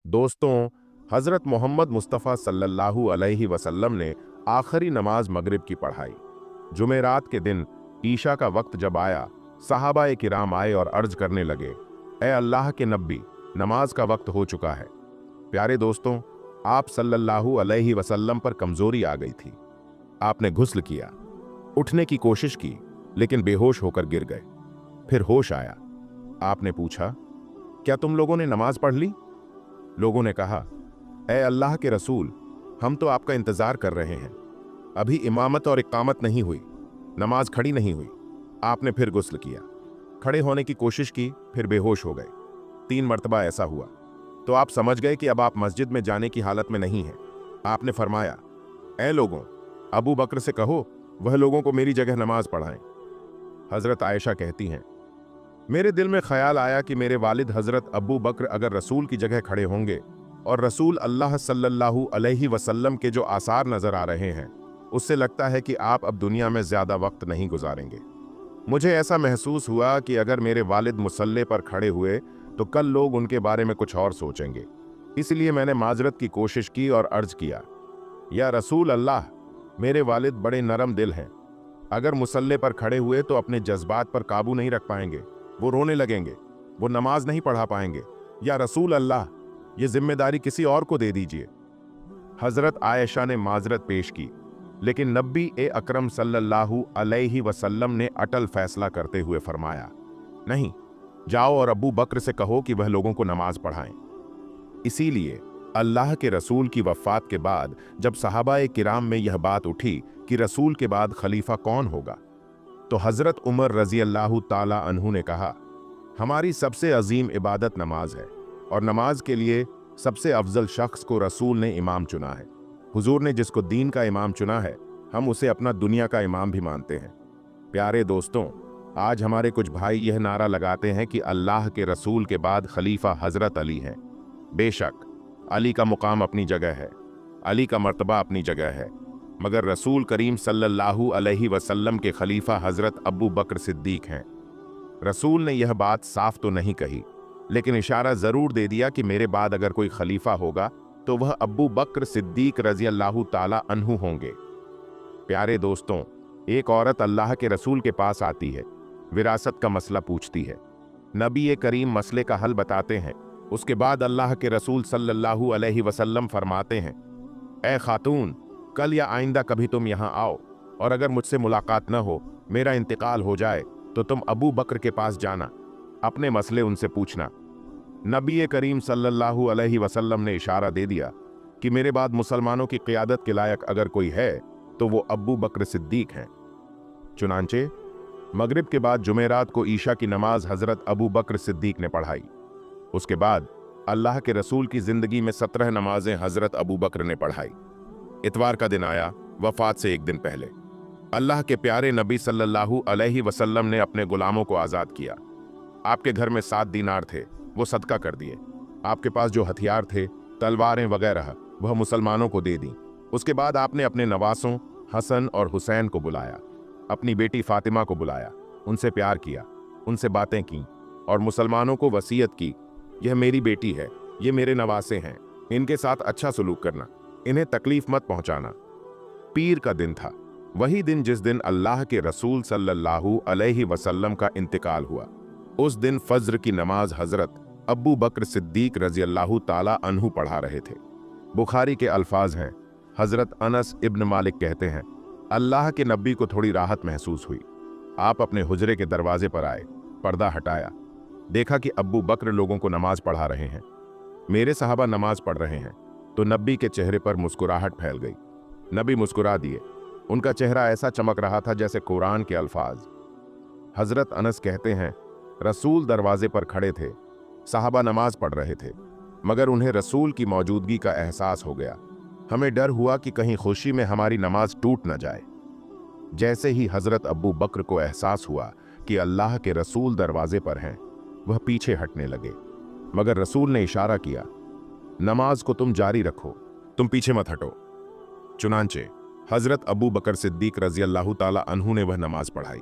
दोस्तों, हज़रत मोहम्मद मुस्तफ़ा सल्लल्लाहु अलैहि वसल्लम ने आखिरी नमाज मगरिब की पढ़ाई। जुमेरात के दिन ईशा का वक्त जब आया, सहाबाए किराम आए और अर्ज करने लगे, ए अल्लाह के नबी, नमाज का वक्त हो चुका है। प्यारे दोस्तों, आप सल्लल्लाहु अलैहि वसल्लम पर कमजोरी आ गई थी। आपने गुस्ल किया, उठने की कोशिश की, लेकिन बेहोश होकर गिर गए। फिर होश आया। आपने पूछा, क्या तुम लोगों ने नमाज पढ़ ली? लोगों ने कहा, ए अल्लाह के रसूल, हम तो आपका इंतजार कर रहे हैं। अभी इमामत और इकामत नहीं हुई, नमाज खड़ी नहीं हुई। आपने फिर गुस्ल किया, खड़े होने की कोशिश की, फिर बेहोश हो गए। 3 मर्तबा ऐसा हुआ तो आप समझ गए कि अब आप मस्जिद में जाने की हालत में नहीं हैं। आपने फरमाया, ए लोगों, अबू बकर से कहो वह लोगों को मेरी जगह नमाज पढ़ाएं। हजरत आयशा कहती हैं, मेरे दिल में ख्याल आया कि मेरे वालिद हजरत अबू बकर अगर रसूल की जगह खड़े होंगे और रसूल अल्लाह सल्लल्लाहु अलैहि वसल्लम के जो आसार नजर आ रहे हैं, उससे लगता है कि आप अब दुनिया में ज्यादा वक्त नहीं गुजारेंगे। मुझे ऐसा महसूस हुआ कि अगर मेरे वालिद मुसल्ले पर खड़े हुए तो कल लोग उनके बारे में कुछ और सोचेंगे। इसलिए मैंने माजरत की कोशिश की और अर्ज किया, या रसूल अल्लाह, मेरे वालिद बड़े नरम दिल हैं। अगर मुसल्ले पर खड़े हुए तो अपने जज्बात पर काबू नहीं रख पाएंगे, वो रोने लगेंगे, वो नमाज नहीं पढ़ा पाएंगे। या रसूल अल्लाह, ये जिम्मेदारी किसी और को दे दीजिए। हजरत आयशा ने माजरत पेश की, लेकिन नबी ए अकरम सल्लल्लाहु अलैहि वसल्लम ने अटल फैसला करते हुए फरमाया, नहीं, जाओ और अबू बकर से कहो कि वह लोगों को नमाज पढ़ाएं। इसीलिए अल्लाह के रसूल की वफ़ात के बाद जब सहाबाए किराम में यह बात उठी कि रसूल के बाद खलीफा कौन होगा, तो हजरत उमर रजी अल्लाह ताला अन्हु ने कहा, हमारी सबसे अजीम इबादत नमाज है और नमाज के लिए सबसे अफजल शख्स को रसूल ने इमाम चुना है। हुजूर ने जिसको दीन का इमाम चुना है, हम उसे अपना दुनिया का इमाम भी मानते हैं। प्यारे दोस्तों, आज हमारे कुछ भाई यह नारा लगाते हैं कि अल्लाह के रसूल के बाद खलीफा हजरत अली हैं। बेशक अली का मुकाम अपनी जगह है, अली का मर्तबा अपनी जगह है, मगर रसूल करीम सल्लल्लाहु अलैहि वसल्लम के खलीफा हजरत अबू बकर सिद्दीक हैं। रसूल ने यह बात साफ तो नहीं कही, लेकिन इशारा जरूर दे दिया कि मेरे बाद अगर कोई खलीफा होगा तो वह अबू बकर सिद्दीक रजी अल्लाह ताला अन्हु होंगे। प्यारे दोस्तों, एक औरत अल्लाह के रसूल के पास आती है, विरासत का मसला पूछती है। नबी करीम मसले का हल बताते हैं। उसके बाद अल्लाह के रसूल सल्लल्लाहु अलैहि वसल्लम फरमाते हैं, ए खातून, कल या आइंदा कभी तुम यहाँ आओ और अगर मुझसे मुलाकात न हो, मेरा इंतकाल हो जाए, तो तुम अबू बकर के पास जाना, अपने मसले उनसे पूछना। नबी करीम सल्लल्लाहु अलैहि वसल्लम ने इशारा दे दिया कि मेरे बाद मुसलमानों की क़ियादत के लायक अगर कोई है तो वो अबू बकर सिद्दीक हैं। चुनांचे मगरिब के बाद जुमेरात को ईशा की नमाज हजरत अबू बकर सिद्दीक ने पढ़ाई। उसके बाद अल्लाह के रसूल की जिंदगी में 17 नमाजें हजरत अबू बकर ने पढ़ाई। इतवार का दिन आया, वफात से एक दिन पहले। अल्लाह के प्यारे नबी सल्लल्लाहु अलैहि वसल्लम ने अपने गुलामों को आज़ाद किया। आपके घर में 7 दीनार थे, वो सदका कर दिए। आपके पास जो हथियार थे, तलवारें वगैरह, वह मुसलमानों को दे दी। उसके बाद आपने अपने नवासों हसन और हुसैन को बुलाया, अपनी बेटी फातिमा को बुलाया, उनसे प्यार किया, उनसे बातें की और मुसलमानों को वसीयत की, यह मेरी बेटी है, ये मेरे नवासे हैं, इनके साथ अच्छा सलूक करना, इन्हें तकलीफ मत पहुंचाना। पीर का दिन था, वही दिन जिस दिन अल्लाह के रसूल सल्लल्लाहु अलैहि वसल्लम का इंतकाल हुआ। उस दिन फज्र की नमाज हजरत अबू बकर सिद्दीक रजी अल्लाह ताला अन्हु पढ़ा रहे थे। बुखारी के अल्फाज हैं, हजरत अनस इब्न मालिक कहते हैं, अल्लाह के नबी को थोड़ी राहत महसूस हुई। आप अपने हुजरे के दरवाजे पर आए, पर्दा हटाया, देखा कि अबू बकर लोगों को नमाज पढ़ा रहे हैं। मेरे सहाबा नमाज पढ़ रहे हैं तो नबी के चेहरे पर मुस्कुराहट फैल गई। नबी मुस्कुरा दिए, उनका चेहरा ऐसा चमक रहा था जैसे कुरान के अल्फाज। हजरत अनस कहते हैं, रसूल दरवाजे पर खड़े थे, साहबा नमाज पढ़ रहे थे, मगर उन्हें रसूल की मौजूदगी का एहसास हो गया। हमें डर हुआ कि कहीं खुशी में हमारी नमाज टूट न जाए। जैसे ही हजरत अबू बकर को एहसास हुआ कि अल्लाह के रसूल दरवाजे पर हैं, वह पीछे हटने लगे, मगर रसूल ने इशारा किया, नमाज को तुम जारी रखो, तुम पीछे मत हटो। चुनांचे हजरत अबू बकर सिद्दीक रजी अल्लाह ताला अन्हु ने वह नमाज पढ़ाई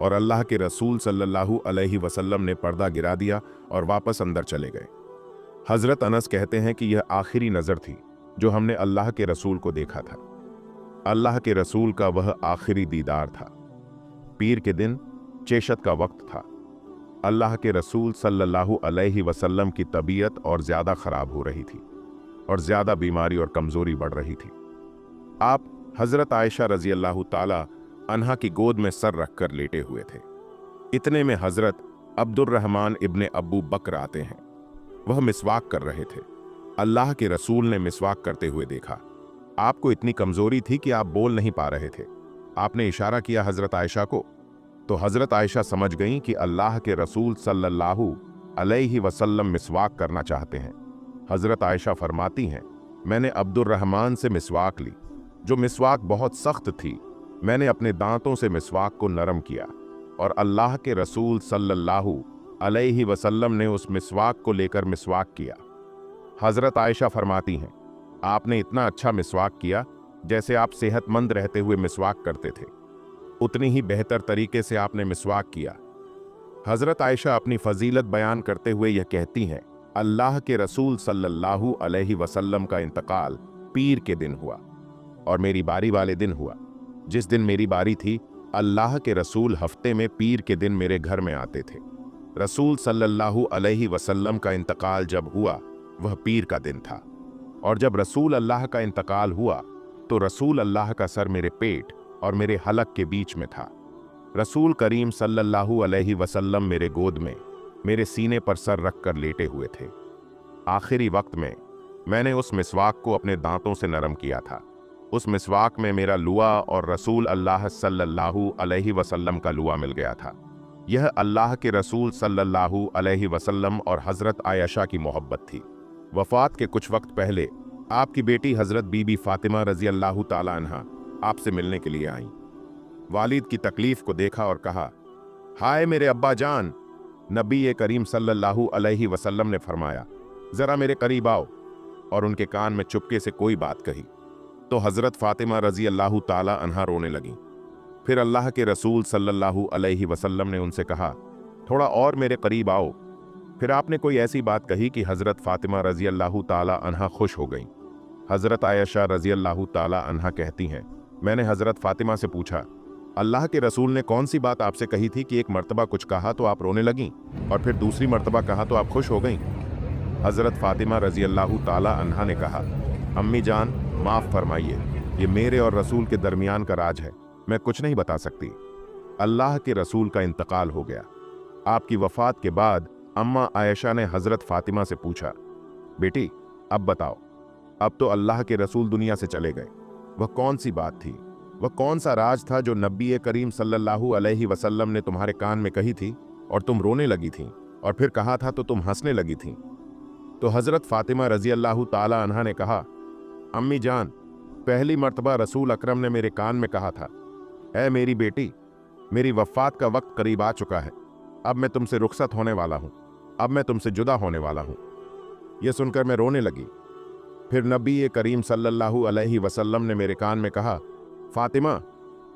और अल्लाह के रसूल सल्लल्लाहु अलैहि वसल्लम ने पर्दा गिरा दिया और वापस अंदर चले गए। हजरत अनस कहते हैं कि यह आखिरी नज़र थी जो हमने अल्लाह के रसूल को देखा था। अल्लाह के रसूल का वह आखिरी दीदार था। पीर के दिन चेशत का वक्त था। अल्लाह के रसूल सल्लल्लाहु अलैहि वसल्लम की तबीयत और ज़्यादा ख़राब हो रही थी और ज़्यादा बीमारी और कमज़ोरी बढ़ रही थी। आप हज़रत आयशा रज़ी अल्लाह ताला अन्हा की गोद में सर रखकर लेटे हुए थे। इतने में हज़रत अब्दुर्रहमान इब्ने अब्बू बकर आते हैं। वह मिसवाक कर रहे थे। अल्लाह के रसूल ने मिसवाक करते हुए देखा। आपको इतनी कमज़ोरी थी कि आप बोल नहीं पा रहे थे। आपने इशारा किया हज़रत आयशा को, तो हज़रत आयशा समझ गईं कि अल्लाह के रसूल सल्लल्लाहु अलैहि वसल्लम मिसवाक करना चाहते हैं। हज़रत आयशा फरमाती हैं, मैंने अब्दुर्रहमान से मिसवाक ली, जो मिसवाक बहुत सख्त थी। मैंने अपने दांतों से मिसवाक को नरम किया और अल्लाह के रसूल सल्लल्लाहु अलैहि वसल्लम ने उस मिसवाक को लेकर मिसवाक किया। हज़रत आयशा फरमाती हैं, आपने इतना अच्छा मिसवाक किया जैसे आप सेहतमंद रहते हुए मिसवाक करते थे, उतनी ही बेहतर तरीके से आपने मिसवाक किया। हज़रत आयशा अपनी फजीलत बयान करते हुए यह कहती हैं, अल्लाह के रसूल सल्लल्लाहु अलैहि वसल्लम का इंतकाल पीर के दिन हुआ और मेरी बारी वाले दिन हुआ। जिस दिन मेरी बारी थी, अल्लाह के रसूल हफ्ते में पीर के दिन मेरे घर में आते थे। रसूल सल्लल्लाहु अलैहि वसल्लम का इंतकाल जब हुआ वह पीर का दिन था, और जब रसूल अल्लाह का इंतकाल हुआ तो रसूल अल्लाह का सर मेरे पेट और मेरे हलक के बीच में था। रसूल करीम सल्लल्लाहु अलैहि वसल्लम मेरे गोद में मेरे सीने पर सर रखकर लेटे हुए थे। आखिरी वक्त में मैंने उस मिसवाक को अपने दांतों से नरम किया था। उस मिसवाक में मेरा लुआ और रसूल अल्लाह सल्लल्लाहु अलैहि वसल्लम का लुआ मिल गया था। यह अल्लाह के रसूल सल्लल्लाहु अलैहि वसल्लम और हज़रत आयशा की मोहब्बत थी। वफ़ात के कुछ वक्त पहले आपकी बेटी हज़रत बीबी फ़ातिमा रज़ी अल्लाह ताला अन्हा आपसे मिलने के लिए आईं। वालिद की तकलीफ़ को देखा और कहा, हाय मेरे अब्बा जान। नबी करीम सल्लल्लाहु अलैहि वसल्लम ने फरमाया, ज़रा मेरे करीब आओ, और उनके कान में चुपके से कोई बात कही तो हज़रत फ़ातिमा रज़ी अल्लाह ताला अन्हा रोने लगीं। फिर अल्लाह के रसूल सल्लल्लाहु अलैहि वसल्लम ने उनसे कहा, थोड़ा और मेरे करीब आओ। फिर आपने कोई ऐसी बात कही कि हज़रत फ़ातिमा रज़ी अल्लाह ताला अन्हा खुश हो गईं। हज़रत आयशा रज़ी अल्लाह ताला अन्हा कहती हैं, मैंने हज़रत फ़ातिमा से पूछा, अल्लाह के रसूल ने कौन सी बात आपसे कही थी कि एक मर्तबा कुछ कहा तो आप रोने लगीं और फिर दूसरी मर्तबा कहा तो आप खुश हो गईं? हज़रत फ़ातिमा रज़ी अल्लाह ताला अन्हा ने कहा, अम्मी जान माफ़ फरमाइए, ये मेरे और रसूल के दरमियान का राज है, मैं कुछ नहीं बता सकती। अल्लाह के रसूल का इंतकाल हो गया। आपकी वफ़ात के बाद अम्मा आयशा ने हज़रत फ़ातिमा से पूछा, बेटी अब बताओ, अब तो अल्लाह के रसूल दुनिया से चले गए, वह कौन सी बात थी, वह कौन सा राज था जो नबी करीम सल्लल्लाहु अलैहि वसल्लम ने तुम्हारे कान में कही थी और तुम रोने लगी थी, और फिर कहा था तो तुम हंसने लगी थी? तो हज़रत फ़ातिमा रज़ी अल्लाह ताला अन्हा ने कहा, अम्मी जान, पहली मर्तबा रसूल अकरम ने मेरे कान में कहा था, ऐ मेरी बेटी, मेरी वफ़ात का वक्त करीब आ चुका है, अब मैं तुमसे रुखसत होने वाला हूँ, अब मैं तुमसे जुदा होने वाला हूँ। यह सुनकर मैं रोने लगी। फिर नबी करीम सल्लल्लाहु अलैहि वसल्लम ने मेरे कान में कहा, फ़ातिमा,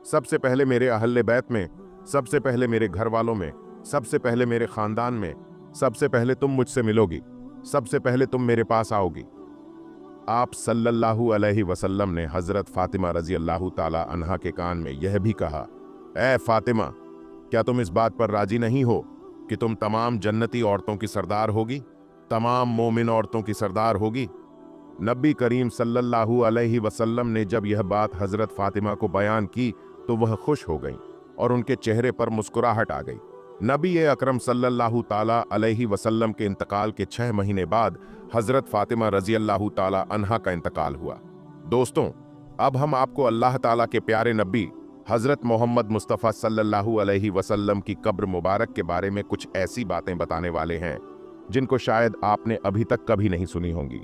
सबसे पहले मेरे अहले बैत में, सबसे पहले मेरे घर वालों में, सबसे पहले मेरे ख़ानदान में, सबसे पहले तुम मुझसे मिलोगी, सबसे पहले तुम मेरे पास आओगी। आप सल्लल्लाहु अलैहि वसल्लम ने हज़रत फ़ातिमा रज़ी अल्लाह ताला अन्हा के कान में यह भी कहा, ऐ फ़ातिमा, क्या तुम इस बात पर राजी नहीं हो कि तुम तमाम जन्नती औरतों की सरदार होगी, तमाम मोमिन औरतों की सरदार होगी? नबी करीम सल्लल्लाहु अलैहि वसल्लम ने जब यह बात हज़रत फ़ातिमा को बयान की तो वह खुश हो गईं और उनके चेहरे पर मुस्कुराहट आ गई। नबी अकरम सल्लल्लाहु ताला अलैहि वसल्लम के इंतकाल के 6 महीने बाद हज़रत फ़ातिमा रज़ी अल्लाह ताला अन्हा का इंतकाल हुआ। दोस्तों, अब हम आपको अल्लाह ताला के प्यारे नबी हज़रत मोहम्मद मुस्तफ़ा सल्लल्लाहु अलैहि वसल्लम की कब्र मुबारक के बारे में कुछ ऐसी बातें बताने वाले हैं जिनको शायद आपने अभी तक कभी नहीं सुनी होंगी,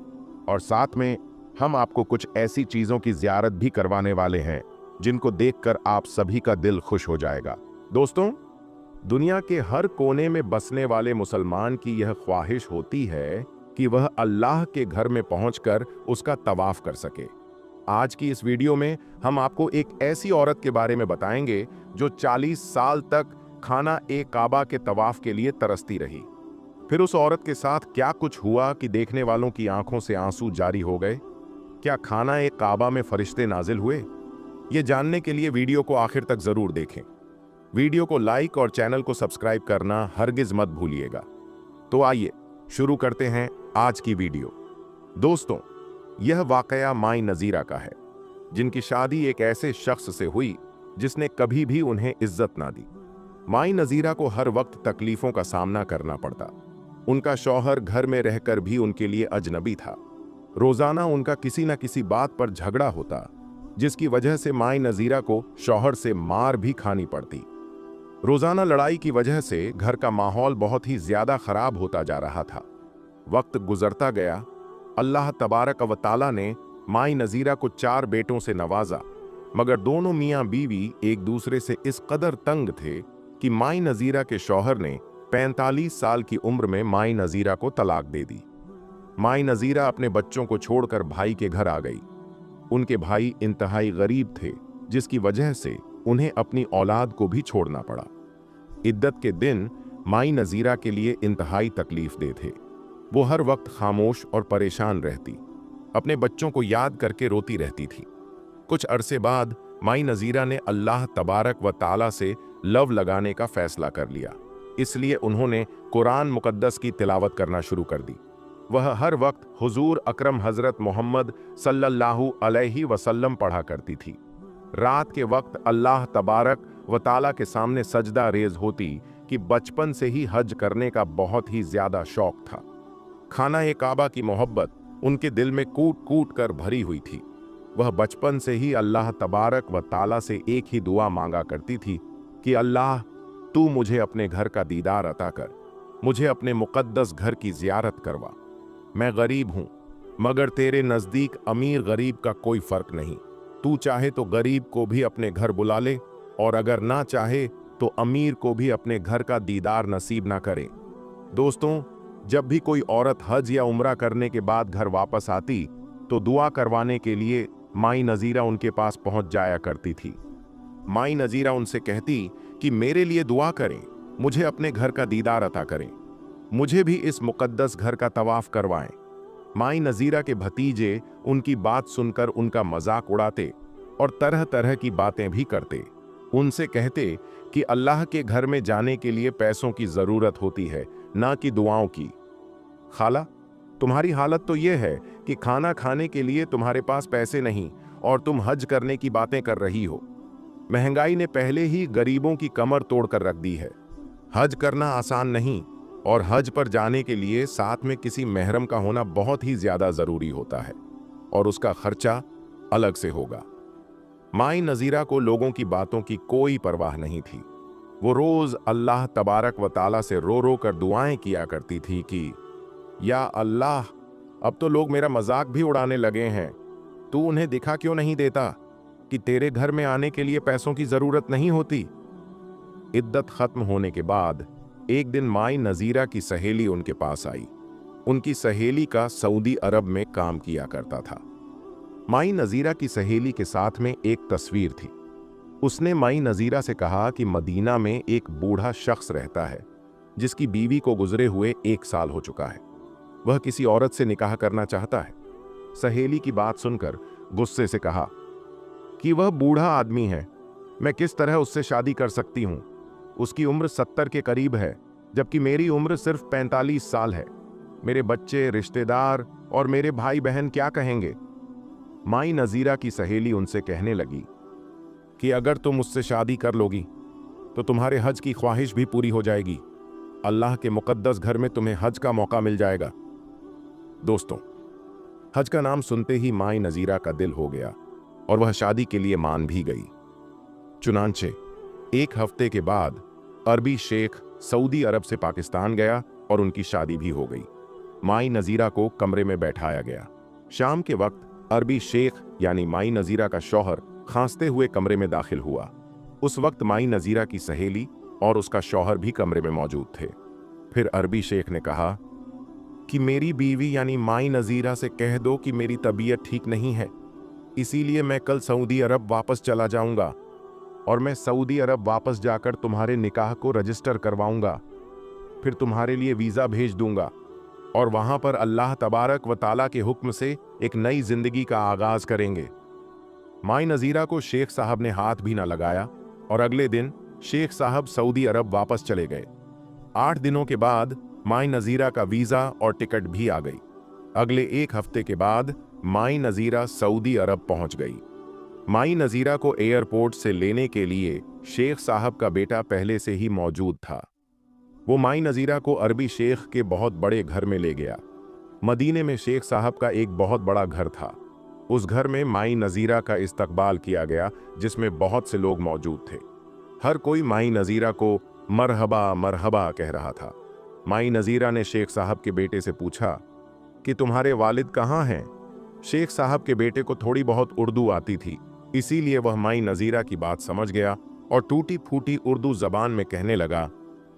और साथ में हम आपको कुछ ऐसी चीज़ों की ज़ियारत भी करवाने वाले हैं जिनको देखकर आप सभी का दिल खुश हो जाएगा। दोस्तों, दुनिया के हर कोने में बसने वाले मुसलमान की यह ख्वाहिश होती है कि वह अल्लाह के घर में पहुंचकर उसका तवाफ कर सके। आज की इस वीडियो में हम आपको एक ऐसी औरत के बारे में बताएंगे जो 40 साल तक खाना ए काबा के तवाफ के लिए तरसती रही। फिर उस औरत के साथ क्या कुछ हुआ कि देखने वालों की आंखों से आंसू जारी हो गए। क्या खाना ए काबा में फरिश्ते नाजिल हुए? ये जानने के लिए वीडियो को आखिर तक जरूर देखें। वीडियो को लाइक और चैनल को सब्सक्राइब करना हरगिज मत भूलिएगा। तो आइए शुरू करते हैं आज की वीडियो। दोस्तों, यह वाकया माई नजीरा का है, जिनकी शादी एक ऐसे शख्स से हुई जिसने कभी भी उन्हें इज्जत ना दी। माई नजीरा को हर वक्त तकलीफों का सामना करना पड़ता। उनका शौहर घर में रहकर भी उनके लिए अजनबी था। रोजाना उनका किसी न किसी बात पर झगड़ा होता, जिसकी वजह से माई नजीरा को शौहर से मार भी खानी पड़ती। रोजाना लड़ाई की वजह से घर का माहौल बहुत ही ज्यादा खराब होता जा रहा था। वक्त गुजरता गया। अल्लाह तबारक व तआला ने माई नजीरा को 4 बेटों से नवाजा, मगर दोनों मियाँ बीवी एक दूसरे से इस कदर तंग थे कि माई नजीरा के शौहर ने 45 साल की उम्र में माई नजीरा को तलाक दे दी। माई नजीरा अपने बच्चों को छोड़कर भाई के घर आ गई। उनके भाई इंतहाई गरीब थे, जिसकी वजह से उन्हें अपनी औलाद को भी छोड़ना पड़ा। इद्दत के दिन माई नजीरा के लिए इंतहाई तकलीफ दे थे। वो हर वक्त खामोश और परेशान रहती, अपने बच्चों को याद करके रोती रहती थी। कुछ अरसे बाद माई नजीरा ने अल्लाह तबारक व तआला से लव लगाने का फैसला कर लिया। इसलिए उन्होंने कुरान मुकद्दस की तिलावत करना शुरू कर दी। वह हर वक्त हुजूर अकरम हजरत मोहम्मद सल्लल्लाहु अलैहि वसल्लम पढ़ा करती थी। रात के वक्त अल्लाह तबारक व तआला के सामने सजदा रेज होती कि बचपन से ही हज करने का बहुत ही ज्यादा शौक था। खाना ए काबा की मोहब्बत उनके दिल में कूट कूट कर भरी हुई थी। वह बचपन से ही अल्लाह तबारक व तआला से एक ही दुआ मांगा करती थी कि अल्लाह, तू मुझे अपने घर का दीदार अता कर, मुझे अपने मुकद्दस घर की जियारत करवा। मैं गरीब हूं, मगर तेरे नजदीक अमीर गरीब का कोई फर्क नहीं। तू चाहे तो गरीब को भी अपने घर बुला ले, और अगर ना चाहे तो अमीर को भी अपने घर का दीदार नसीब ना करे। दोस्तों, जब भी कोई औरत हज या उम्रा करने के बाद घर वापस आती तो दुआ करवाने के लिए माई नजीरा उनके पास पहुंच जाया करती थी। माई नजीरा उनसे कहती कि मेरे लिए दुआ करें, मुझे अपने घर का दीदार अता करें, मुझे भी इस मुकद्दस घर का तवाफ करवाएं। माई नजीरा के भतीजे उनकी बात सुनकर उनका मजाक उड़ाते और तरह तरह की बातें भी करते। उनसे कहते कि अल्लाह के घर में जाने के लिए पैसों की जरूरत होती है, ना कि दुआओं की। खाला, तुम्हारी हालत तो यह है कि खाना खाने के लिए तुम्हारे पास पैसे नहीं और तुम हज करने की बातें कर रही हो। महंगाई ने पहले ही गरीबों की कमर तोड़कर रख दी है। हज करना आसान नहीं, और हज पर जाने के लिए साथ में किसी महरम का होना बहुत ही ज्यादा जरूरी होता है, और उसका खर्चा अलग से होगा। माई नजीरा को लोगों की बातों की कोई परवाह नहीं थी। वो रोज अल्लाह तबारक व तआला से रो रो कर दुआएं किया करती थी कि या अल्लाह, अब तो लोग मेरा मजाक भी उड़ाने लगे हैं। तू उन्हें दिखा क्यों नहीं देता कि तेरे घर में आने के लिए पैसों की जरूरत नहीं होती। इद्दत खत्म होने के बाद एक दिन माई नजीरा की सहेली उनके पास आई। उनकी सहेली का सऊदी अरब में काम किया करता था। माई नजीरा की सहेली के साथ में एक तस्वीर थी। उसने माई नजीरा से कहा कि मदीना में एक बूढ़ा शख्स रहता है, जिसकी बीवी को गुजरे हुए 1 साल हो चुका है। वह किसी औरत से निकाह करना चाहता है। सहेली की बात सुनकर गुस्से से कहा कि वह बूढ़ा आदमी है, मैं किस तरह उससे शादी कर सकती हूं। उसकी उम्र 70 के करीब है, जबकि मेरी उम्र सिर्फ 45 साल है। मेरे बच्चे, रिश्तेदार और मेरे भाई बहन क्या कहेंगे। माई नजीरा की सहेली उनसे कहने लगी कि अगर तुम उससे शादी कर लोगी तो तुम्हारे हज की ख्वाहिश भी पूरी हो जाएगी। अल्लाह के मुकद्दस घर में तुम्हें हज का मौका मिल जाएगा। दोस्तों, हज का नाम सुनते ही माई नजीरा का दिल हो गया और वह शादी के लिए मान भी गई। चुनांचे 1 हफ्ते के बाद अरबी शेख सऊदी अरब से पाकिस्तान गया और उनकी शादी भी हो गई। माई नजीरा को कमरे में बैठाया गया। शाम के वक्त अरबी शेख यानी माई नजीरा का शौहर खांसते हुए कमरे में दाखिल हुआ। उस वक्त माई नजीरा की सहेली और उसका शौहर भी कमरे में मौजूद थे। फिर अरबी शेख ने कहा कि मेरी बीवी यानी माई नजीरा से कह दो कि मेरी तबीयत ठीक नहीं है, इसीलिए मैं कल सऊदी अरब वापस चला जाऊंगा और मैं सऊदी अरब वापस जाकर तुम्हारे निकाह को रजिस्टर करवाऊंगा। फिर तुम्हारे लिए वीज़ा भेज दूंगा और वहां पर अल्लाह तबारक व ताला के हुक्म से एक नई जिंदगी का आगाज करेंगे। माई नज़ीरा को शेख साहब ने हाथ भी ना लगाया और अगले दिन शेख साहब सऊदी अरब वापस चले गए। 8 दिनों के बाद माई नज़ीरा का वीज़ा और टिकट भी आ गई। अगले 1 हफ्ते के बाद माई नज़ीरा सऊदी अरब पहुंच गई। माई नज़ीरा को एयरपोर्ट से लेने के लिए शेख साहब का बेटा पहले से ही मौजूद था। वो माई नज़ीरा को अरबी शेख के बहुत बड़े घर में ले गया। मदीने में शेख साहब का एक बहुत बड़ा घर था। उस घर में माई नज़ीरा का इस्तकबाल किया गया, जिसमें बहुत से लोग मौजूद थे। हर कोई माई नज़ीरा को मरहबा मरहबा कह रहा था। माई नज़ीरा ने शेख साहब के बेटे से पूछा कि तुम्हारे वालिद कहाँ हैं? शेख साहब के बेटे को थोड़ी बहुत उर्दू आती थी, इसीलिए वह माई नज़ीरा की बात समझ गया और टूटी फूटी उर्दू ज़बान में कहने लगा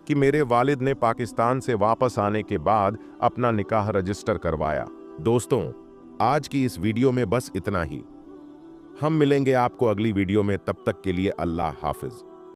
कि मेरे वालिद ने पाकिस्तान से वापस आने के बाद अपना निकाह रजिस्टर करवाया। दोस्तों, आज की इस वीडियो में बस इतना ही। हम मिलेंगे आपको अगली वीडियो में, तब तक के लिए अल्लाह हाफिज।